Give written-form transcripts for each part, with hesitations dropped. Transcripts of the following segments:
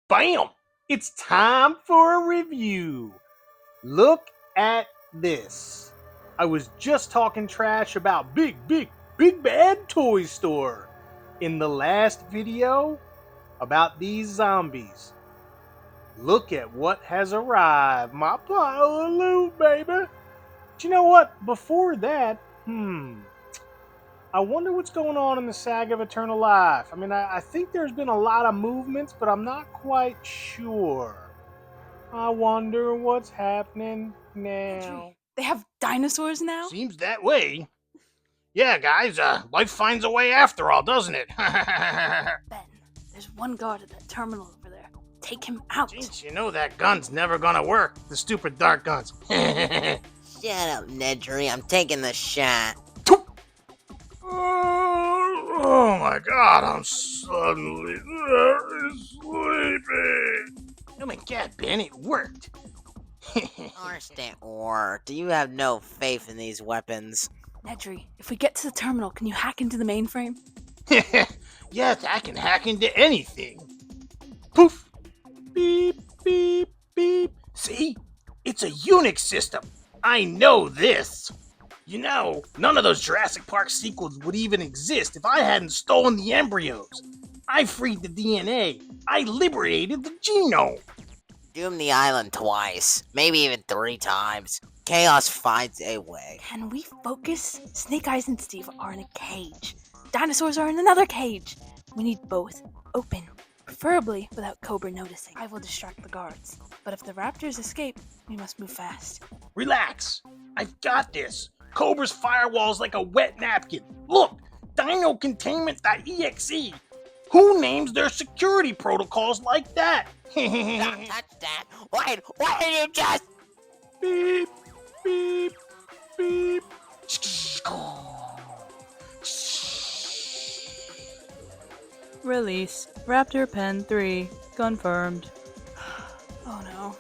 Bam! It's time for a review. Look at this. I was just talking trash about Big Bad Toy Store in the last video about these zombies. Look at what has arrived. My pile of loot, baby. But you know what? Before that, I wonder what's going on in the Saga of Eternal Life. I mean, I think there's been a lot of movements, but I'm not quite sure. I wonder what's happening now. Nedry, they have dinosaurs now? Seems that way. Yeah, guys, life finds a way after all, doesn't it? Ben, there's one guard at that terminal over there. Take him out. Jynx, you know that gun's never gonna work. The stupid dark guns. Shut up, Nedry. I'm taking the shot. Oh my god, I'm suddenly very sleepy. Oh my god, Ben, it worked. Understand, or do you have no faith in these weapons? Nedry, if we get to the terminal, can you hack into the mainframe? Yes, I can hack into anything. Poof! Beep, beep, beep. See? It's a Unix system. I know this. You know, none of those Jurassic Park sequels would even exist if I hadn't stolen the embryos. I freed the DNA. I liberated the genome. Doom the island twice, maybe even 3 times. Chaos finds a way. Can we focus? Snake Eyes and Steve are in a cage. Dinosaurs are in another cage. We need both open, preferably without Cobra noticing. I will distract the guards, but if the raptors escape, we must move fast. Relax. I've got this. Cobra's firewall's like a wet napkin. Look, dinocontainment.exe. Who names their security protocols like that? Don't touch that. Why did you just... Beep, beep, beep. Release. Raptor Pen 3. Confirmed. Oh no.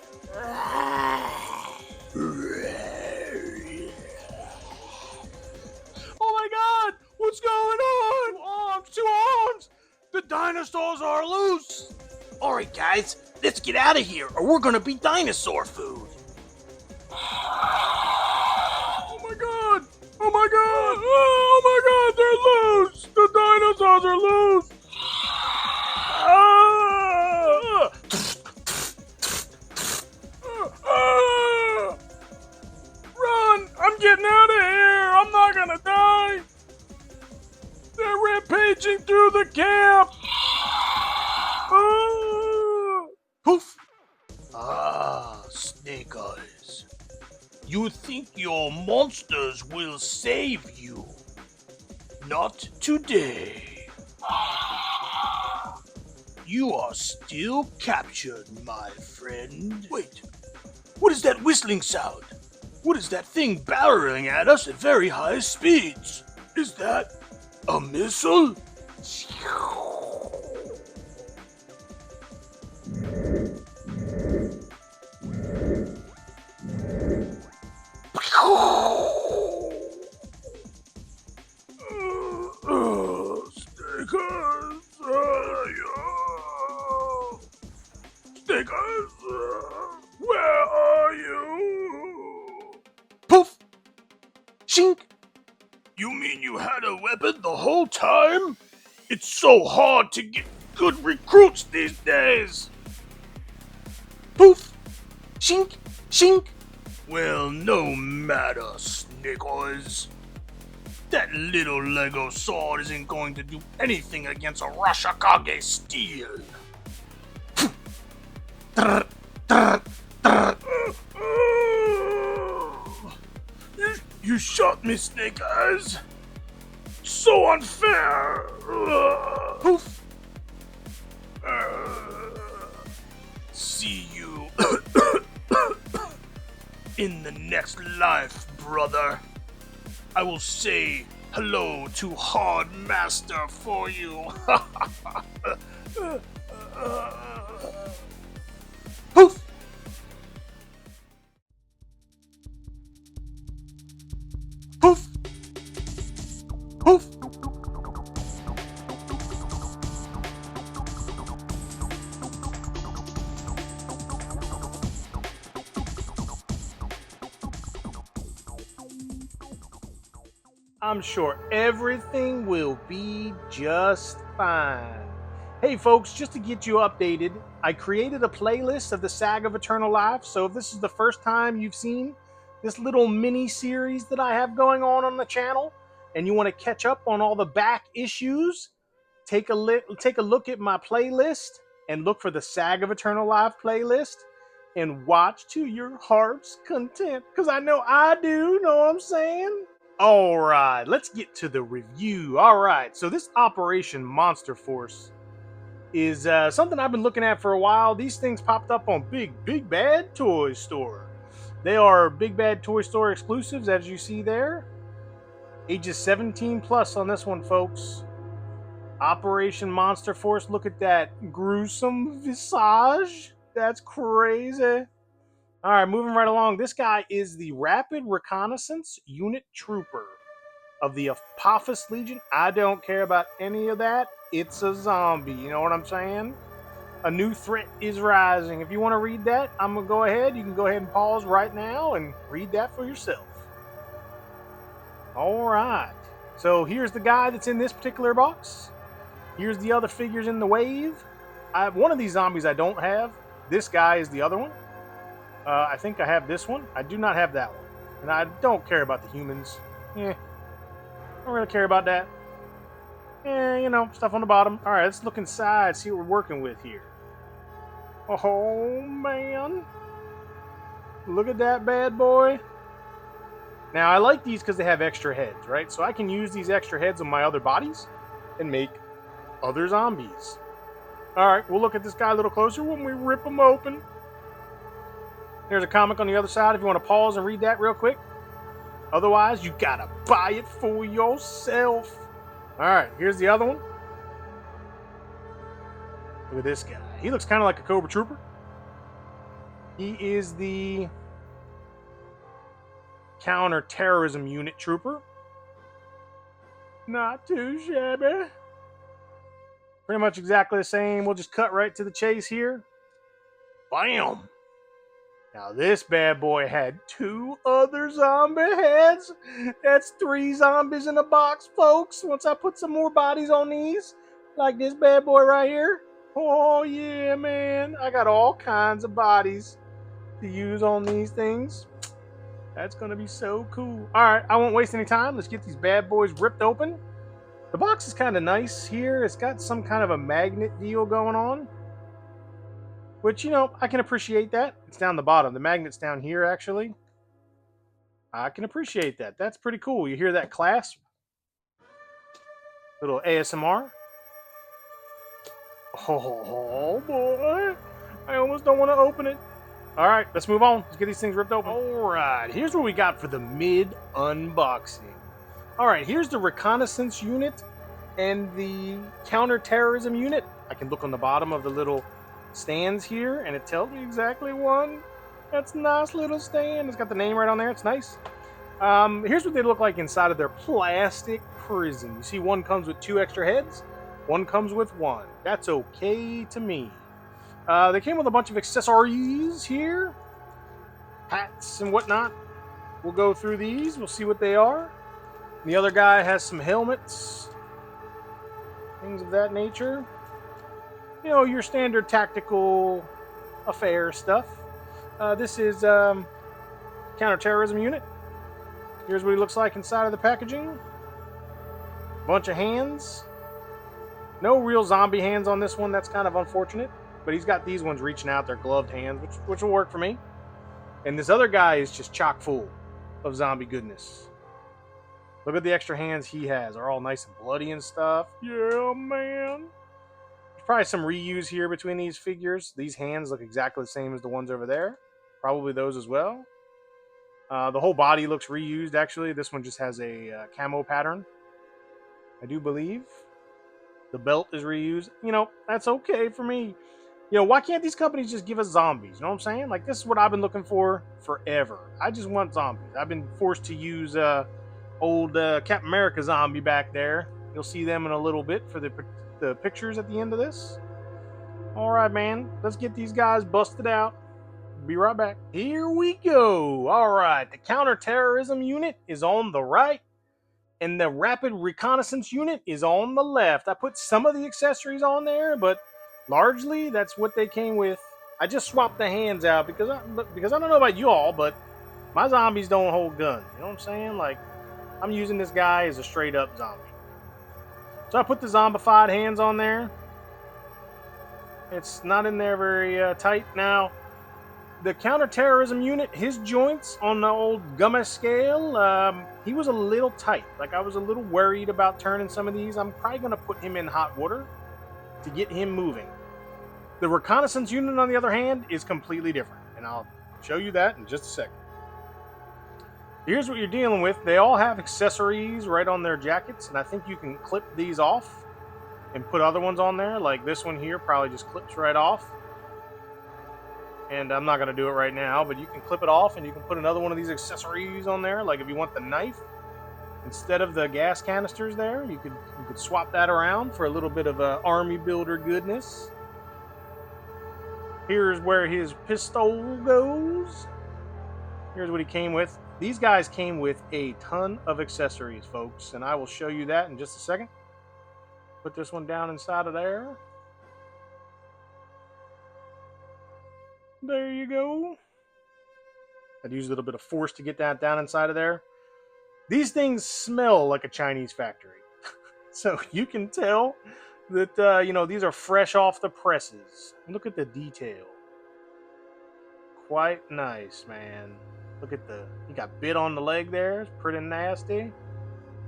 Oh my god! What's going on? Two arms! The dinosaurs are loose! Alright guys, let's get out of here or we're gonna be dinosaur food! Oh my god! Oh my god! Oh my god, they're loose! The dinosaurs are loose! Ah! Ah! Run! I'm getting out of here! I'm not gonna die! They're rampaging through the camp! Poof! Ah, Snake Eyes. You think your monsters will save you? Not today. You are still captured, my friend. Wait, what is that whistling sound? What is that thing barreling at us at very high speeds? Is that a missile? Stickers, where are you? Poof! Shink! You mean you had a weapon the whole time? It's so hard to get good recruits these days. Poof! Shink! Shink! Well, no matter, Snake Eyes. That little Lego sword isn't going to do anything against a Rashikage steel. You shot me, Snake Eyes. So unfair. Poof. See you in the next life, brother. I will say hello to Hard Master for you. Poof! Poof! Poof! I'm sure everything will be just fine. Hey folks, just to get you updated, I created a playlist of the Saga of Eternal Life, so if this is the first time you've seen this little mini series that I have going on the channel, and you want to catch up on all the back issues, take a look at my playlist and look for the Saga of Eternal Life playlist and watch to your heart's content, because I know I do, know what I'm saying? All right, let's get to the review. All right, so this Operation Monster Force is something I've been looking at for a while. These things popped up on Big Bad Toy Store. They are Big Bad Toy Store exclusives, as you see there. Ages 17 plus on this one, folks. Operation Monster Force. Look at that gruesome visage. That's crazy. All right, moving right along. This guy is the Rapid Reconnaissance Unit Trooper of the Apophis Legion. I don't care about any of that. It's a zombie. You know what I'm saying? A new threat is rising. If you want to read that, I'm going to go ahead. You can go ahead and pause right now and read that for yourself. All right. So here's the guy that's in this particular box. Here's the other figures in the wave. I have one of these zombies I don't have. This guy is the other one. I think I have this one. I do not have that one. And I don't care about the humans. Don't really care about that. Stuff on the bottom. All right, let's look inside, see what we're working with here. Oh, man. Look at that bad boy. Now, I like these because they have extra heads, right? So I can use these extra heads on my other bodies and make other zombies. All right, we'll look at this guy a little closer when we rip him open. There's a comic on the other side if you want to pause and read that real quick. Otherwise, you gotta buy it for yourself. All right, here's the other one. Look at this guy. He looks kind of like a Cobra Trooper. He is the Counter-Terrorism Unit Trooper. Not too shabby. Pretty much exactly the same. We'll just cut right to the chase here. Bam! Now this bad boy had 2 other zombie heads. That's 3 zombies in a box, folks. Once I put some more bodies on these, like this bad boy right here. Oh yeah, man. I got all kinds of bodies to use on these things. That's going to be so cool. All right, I won't waste any time. Let's get these bad boys ripped open. The box is kind of nice here. It's got some kind of a magnet deal going on. Which, I can appreciate that. It's down the bottom. The magnet's down here, actually. I can appreciate that. That's pretty cool. You hear that clasp? Little ASMR. Oh, boy. I almost don't want to open it. All right, let's move on. Let's get these things ripped open. All right, here's what we got for the mid-unboxing. All right, here's the reconnaissance unit and the counter-terrorism unit. I can look on the bottom of the little stands here, and it tells me exactly one. That's a nice little stand. It's got the name right on there. It's nice. Here's what they look like inside of their plastic prison. You see, one comes with 2 extra heads. One comes with 1. That's okay to me. They came with a bunch of accessories here. Hats and whatnot. We'll go through these. We'll see what they are. The other guy has some helmets. Things of that nature. Your standard tactical affair stuff. This is counterterrorism unit. Here's what he looks like inside of the packaging. Bunch of hands. No real zombie hands on this one. That's kind of unfortunate. But he's got these ones reaching out. They're gloved hands, which will work for me. And this other guy is just chock full of zombie goodness. Look at the extra hands he has. They're all nice and bloody and stuff. Yeah, man. Probably some reuse here between these figures. These hands look exactly the same as the ones over there. Probably those as well. The whole body looks reused, actually. This one just has a camo pattern, I do believe. The belt is reused. That's okay for me. Why can't these companies just give us zombies? You know what I'm saying? Like, this is what I've been looking for forever. I just want zombies. I've been forced to use old Captain America zombie back there. You'll see them in a little bit for the pictures at the end of this. All right, man. Let's get these guys busted out. Be right back. Here we go. All right. The counterterrorism unit is on the right. And the rapid reconnaissance unit is on the left. I put some of the accessories on there, but largely that's what they came with. I just swapped the hands out because I don't know about you all, but my zombies don't hold guns. You know what I'm saying? Like, I'm using this guy as a straight up zombie. So I put the zombified hands on there. It's not in there very tight. Now, the counterterrorism unit, his joints on the old Gumma scale, he was a little tight. Like, I was a little worried about turning some of these. I'm probably going to put him in hot water to get him moving. The reconnaissance unit, on the other hand, is completely different. And I'll show you that in just a second. Here's what you're dealing with. They all have accessories right on their jackets, and I think you can clip these off and put other ones on there. Like this one here probably just clips right off. And I'm not going to do it right now, but you can clip it off and you can put another one of these accessories on there. Like if you want the knife instead of the gas canisters there, you could swap that around for a little bit of army builder goodness. Here's where his pistol goes. Here's what he came with. These guys came with a ton of accessories, folks, and I will show you that in just a second. Put this one down inside of there. There you go. I'd use a little bit of force to get that down inside of there. These things smell like a Chinese factory. So you can tell that, these are fresh off the presses. Look at the detail. Quite nice, man. Look at he got bit on the leg there. It's pretty nasty.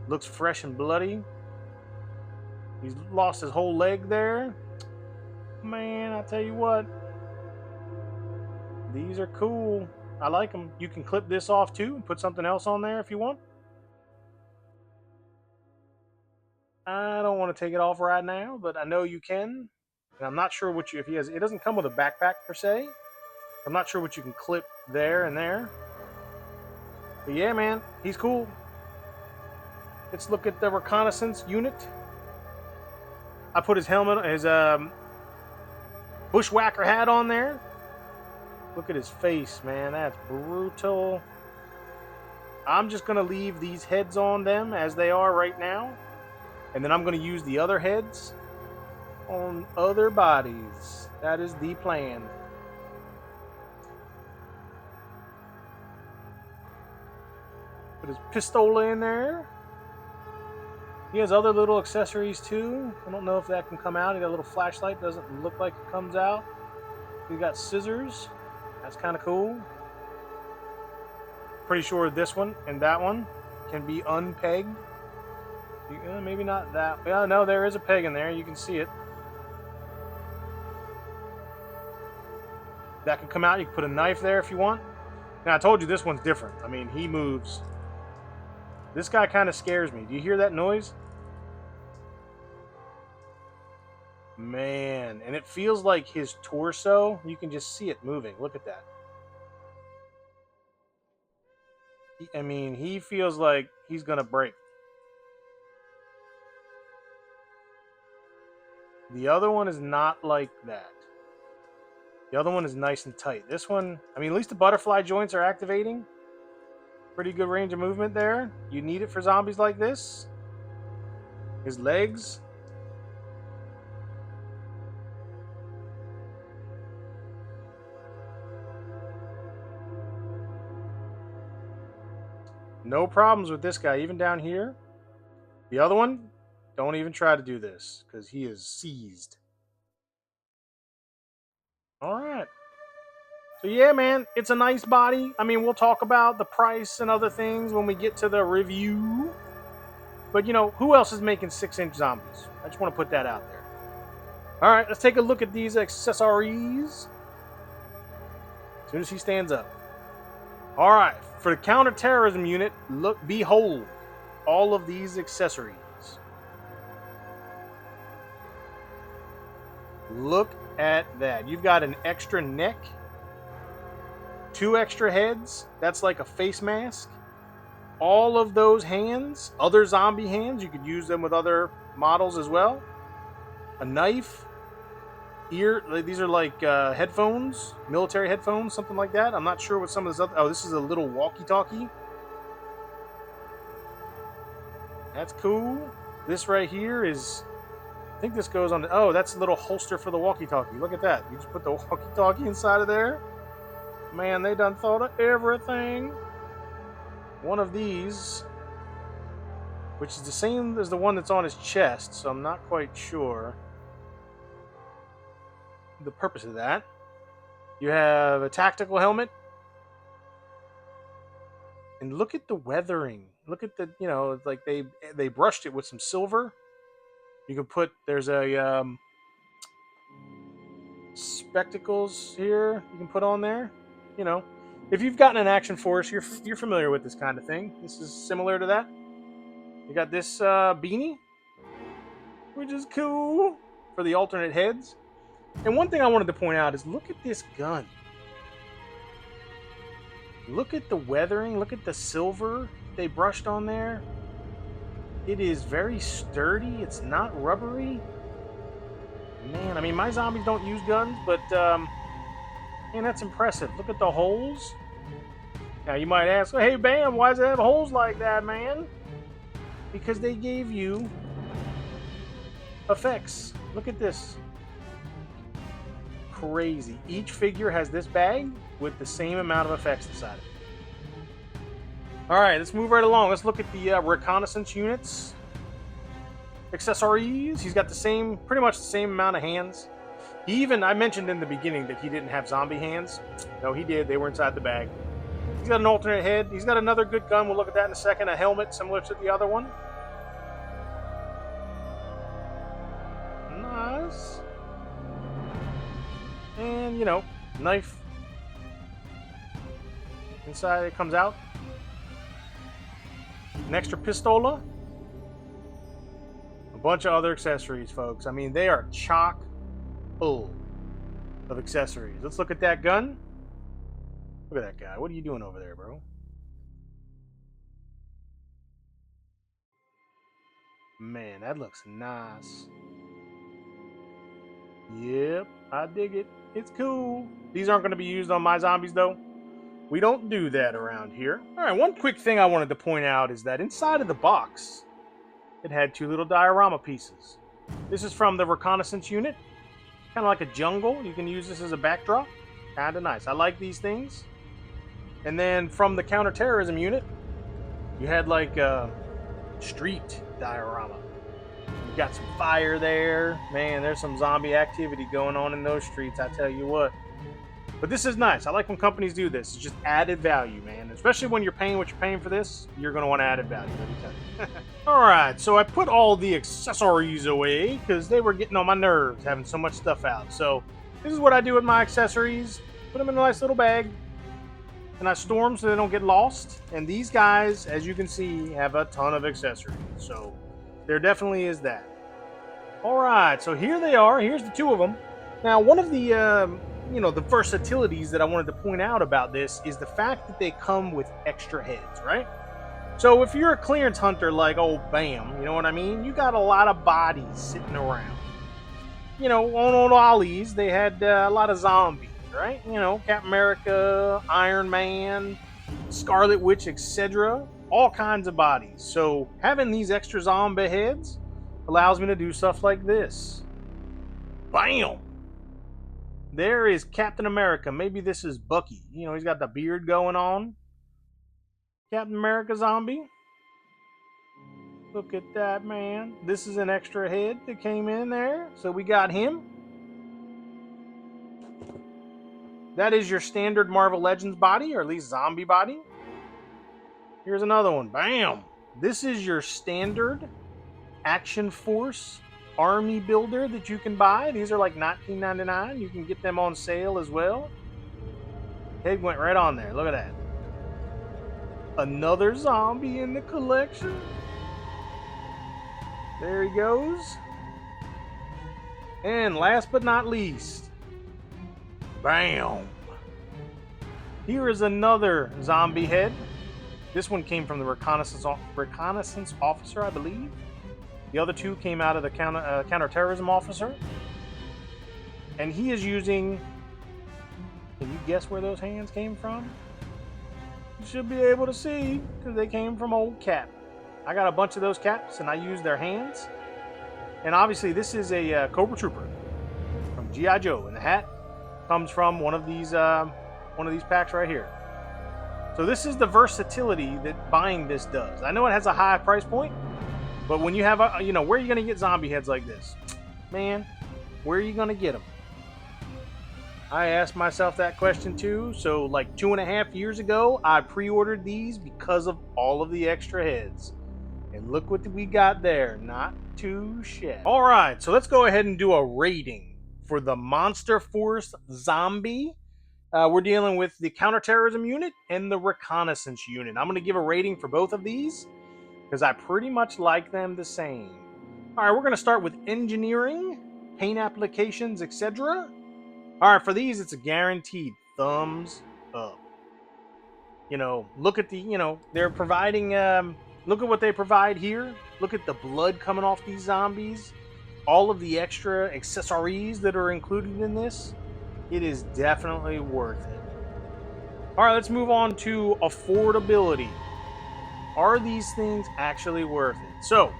Looks fresh and bloody. He's lost his whole leg there. Man, I tell you what. These are cool. I like them. You can clip this off too and put something else on there if you want. I don't want to take it off right now, but I know you can. And I'm not sure if he has. It doesn't come with a backpack per se. I'm not sure what you can clip there and there. But yeah, man, he's cool. Let's look at the reconnaissance unit. I put his helmet, his bushwhacker hat on there. Look at his face, man. That's brutal. I'm just going to leave these heads on them as they are right now. And then I'm going to use the other heads on other bodies. That is the plan. Put his pistola in there. He has other little accessories too. I don't know if that can come out. He got a little flashlight. Doesn't look like it comes out. He got scissors. That's kind of cool. Pretty sure this one and that one can be unpegged. Maybe not that. Yeah, no, there is a peg in there. You can see it. That can come out. You can put a knife there if you want. Now, I told you this one's different. I mean, he moves. This guy kind of scares me. Do you hear that noise? Man, and it feels like his torso. You can just see it moving. Look at that. He feels like he's going to break. The other one is not like that. The other one is nice and tight. This one, at least the butterfly joints are activating. Pretty good range of movement there. You need it for zombies like this. His legs. No problems with this guy, even down here. The other one, don't even try to do this, because he is seized. Alright. So yeah, man, it's a nice body. We'll talk about the price and other things when we get to the review. But, who else is making 6-inch zombies? I just want to put that out there. Alright, let's take a look at these accessories. As soon as he stands up. Alright, for the counterterrorism unit, behold all of these accessories. Look at that. You've got an extra neck. 2 extra heads. That's like a face mask. All of those hands, other zombie hands, you could use them with other models as well. A knife. These are like headphones, military headphones, something like that. I'm not sure what some of this other. Oh, this is a little walkie-talkie. That's cool. This right here is, I think this goes on. Oh, that's a little holster for the walkie-talkie. Look at that. You just put the walkie-talkie inside of there. Man, they done thought of everything. One of these, which is the same as the one that's on his chest, so I'm not quite sure the purpose of that. You have a tactical helmet. And look at the weathering. Look at the, it's like they brushed it with some silver. You can put, there's a spectacles here you can put on there. If you've gotten an action force, you're familiar with this kind of thing. This is similar to that. You got this beanie, which is cool for the alternate heads. And one thing I wanted to point out is look at this gun. Look at the weathering. Look at the silver they brushed on there. It is very sturdy. It's not rubbery. Man, I mean, my zombies don't use guns, but man, that's impressive. Look at the holes. Now, you might ask, hey, Bam, why does it have holes like that, man? Because they gave you effects. Look at this. Crazy. Each figure has this bag with the same amount of effects inside of it. All right, let's move right along. Let's look at the reconnaissance units. Accessories. He's got pretty much the same amount of hands. I mentioned in the beginning that he didn't have zombie hands. No, he did. They were inside the bag. He's got an alternate head. He's got another good gun. We'll look at that in a second. A helmet similar to the other one. Nice. And, knife. Inside it comes out. An extra pistola. A bunch of other accessories, folks. I mean, they are chock full of accessories. Let's look at that gun. Look at that guy. What are you doing over there, bro? Man, that looks nice. Yep, I dig it. It's cool. These aren't going to be used on my zombies, though. We don't do that around here. All right, one quick thing I wanted to point out is that inside of the box, it had two little diorama pieces. This is from the reconnaissance unit. Kind of like a jungle. You can use this as a backdrop. Kind of nice. I like these things. And then from the counterterrorism unit, you had like a street diorama. You got some fire there. Man, there's some zombie activity going on in those streets, I tell you what. But this is nice. I like when companies do this. It's just added value, man. Especially when you're paying what you're paying for this, you're going to want added value, let me tell you. Alright, so I put all the accessories away because they were getting on my nerves having so much stuff out. So this is what I do with my accessories. Put them in a nice little bag. And I store them so they don't get lost. And these guys, as you can see, have a ton of accessories. So there definitely is that. Alright, so here they are. Here's the two of them. Now, one of the the versatilities that I wanted to point out about this is the fact that they come with extra heads, right? So if you're a clearance hunter like old Bam, you know what I mean? You got a lot of bodies sitting around. On old Ollie's, they had a lot of zombies, right? Captain America, Iron Man, Scarlet Witch, etc. All kinds of bodies. So having these extra zombie heads allows me to do stuff like this. Bam! There is Captain America. Maybe this is Bucky. He's got the beard going on. Captain America zombie. Look at that, man. This is an extra head that came in there. So we got him. That is your standard Marvel Legends body, or at least zombie body. Here's another one. Bam! This is your standard Action Force army builder that you can buy. These are like $19.99. You can get them on sale as well. Head went right on there. Look at that. Another zombie in the collection. There he goes. And last but not least, bam! Here is another zombie head. This one came from the reconnaissance officer, I believe. The other two came out of the counterterrorism officer. And he is using... Can you guess where those hands came from? You should be able to see, because they came from old Cap. I got a bunch of those caps, and I use their hands. And obviously, this is a Cobra Trooper from G.I. Joe, and the hat comes from one of these packs right here. So this is the versatility that buying this does. I know it has a high price point, but when you have where are you going to get zombie heads like this? Man, where are you going to get them? I asked myself that question too. So like 2.5 years ago, I pre-ordered these because of all of the extra heads. And look what we got there. Not too shabby. All right, so let's go ahead and do a rating for the Monster Force Zombie. We're dealing with the counterterrorism unit and the reconnaissance unit. I'm going to give a rating for both of these because I pretty much like them the same. All right, we're going to start with engineering, paint applications, etc. All right, for these, it's a guaranteed thumbs up. Look at they're providing, look at what they provide here. Look at the blood coming off these zombies. All of the extra accessories that are included in this. It is definitely worth it. All right, let's move on to affordability. Are these things actually worth it? So,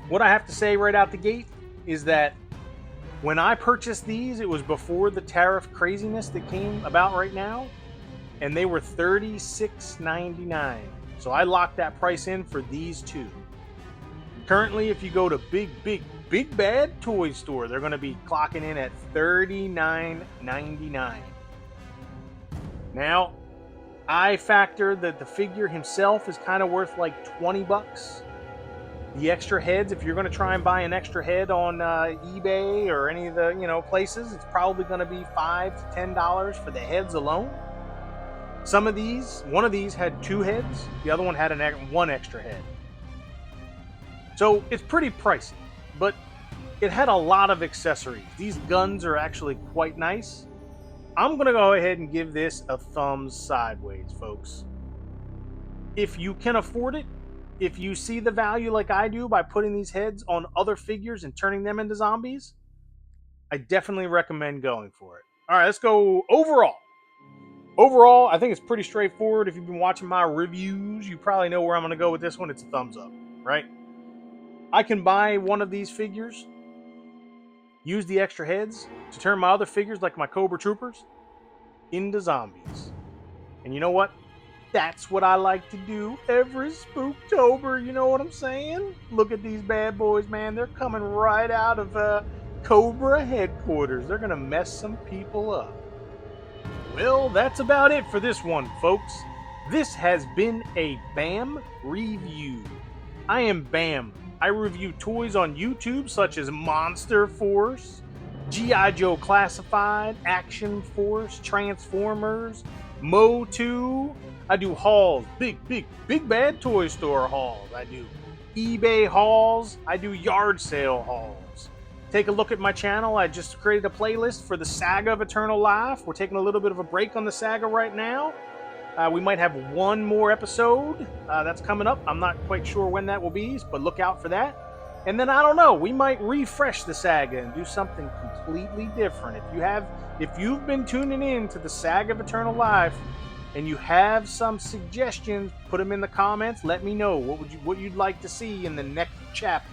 what I have to say right out the gate is that when I purchased these, it was before the tariff craziness that came about right now, and they were $36.99. So I locked that price in for these two. Currently, if you go to BigBadToyStore, they're going to be clocking in at $39.99. Now, I factor that the figure himself is kind of worth like $20. The extra heads, if you're going to try and buy an extra head on eBay or any of the places, it's probably going to be $5 to $10 for the heads alone. Some of these, one of these had 2 heads, the other one had one extra head. So it's pretty pricey, but it had a lot of accessories. These guns are actually quite nice. I'm going to go ahead and give this a thumbs sideways, folks. If you can afford it, if you see the value like I do by putting these heads on other figures and turning them into zombies, I definitely recommend going for it. All right, let's go overall. Overall, I think it's pretty straightforward. If you've been watching my reviews, you probably know where I'm going to go with this one. It's a thumbs up, right? I can buy one of these figures, use the extra heads to turn my other figures, like my Cobra Troopers, into zombies. And you know what? That's what I like to do every Spooktober. You know what I'm saying? Look at these bad boys, man. They're coming right out of Cobra headquarters. They're going to mess some people up. Well, that's about it for this one, folks. This has been a BAM review. I am BAM. I review toys on YouTube such as Monster Force, G.I. Joe Classified, Action Force, Transformers, MOTU. I do hauls, big bad toy store hauls. I do eBay hauls. I do yard sale hauls. Take a look at my channel. I just created a playlist for the Saga of Eternal Life. We're taking a little bit of a break on the saga right now. We might have one more episode that's coming up. I'm not quite sure when that will be, but look out for that. And then I don't know, we might refresh the saga and do something completely different. If you've been tuning in to the Saga of Eternal Life and you have some suggestions, put them in the comments. Let me know what you'd like to see in the next chapter.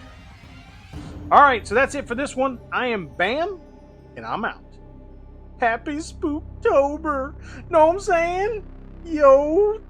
All right, so that's it for this one. I am BAM, and I'm out. Happy Spooktober. Know what I'm saying? Yo.